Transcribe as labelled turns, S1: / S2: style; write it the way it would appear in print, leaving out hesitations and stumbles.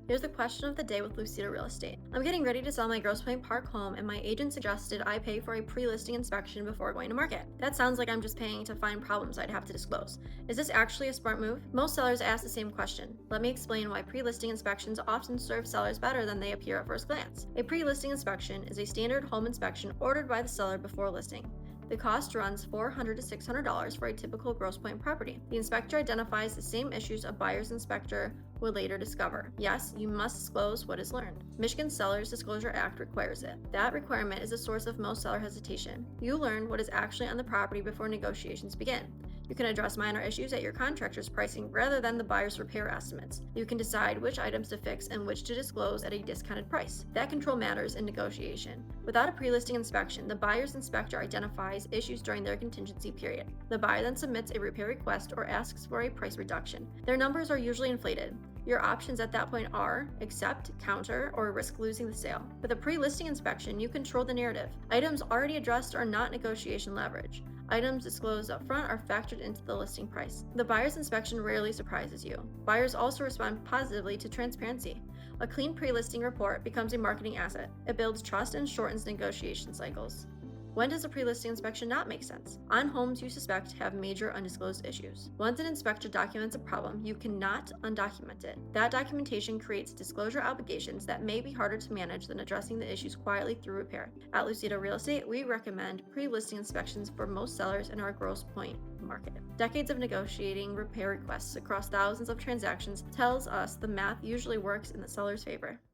S1: Here's the question of the day with Lucido Real Estate. I'm getting ready to sell my Grosse Pointe Park home, and my agent suggested I pay for a pre-listing inspection before going to market. That sounds like I'm just paying to find problems I'd have to disclose. Is this actually a smart move? Most sellers ask the same question. Let me explain why pre-listing inspections often serve sellers better than they appear at first glance. A pre-listing inspection is a standard home inspection ordered by the seller before listing. The cost runs $400 to $600 for a typical Grosse Pointe property. The inspector identifies the same issues a buyer's inspector would later discover. Yes, you must disclose what is learned. Michigan Sellers Disclosure Act requires it. That requirement is the source of most seller hesitation. You learn what is actually on the property before negotiations begin. You can address minor issues at your contractor's pricing rather than the buyer's repair estimates. You can decide which items to fix and which to disclose at a discounted price. That control matters in negotiation. Without a pre-listing inspection, the buyer's inspector identifies issues during their contingency period. The buyer then submits a repair request or asks for a price reduction. Their numbers are usually inflated. Your options at that point are accept, counter, or risk losing the sale. With a pre-listing inspection, you control the narrative. Items already addressed are not negotiation leverage. Items disclosed upfront are factored into the listing price. The buyer's inspection rarely surprises you. Buyers also respond positively to transparency. A clean pre-listing report becomes a marketing asset. It builds trust and shortens negotiation cycles. When does a pre-listing inspection not make sense? On homes you suspect have major undisclosed issues. Once an inspector documents a problem, you cannot undocument it. That documentation creates disclosure obligations that may be harder to manage than addressing the issues quietly through repair. At Lucido Real Estate, we recommend pre-listing inspections for most sellers in our Grosse Pointe market. Decades of negotiating repair requests across thousands of transactions tells us the math usually works in the seller's favor.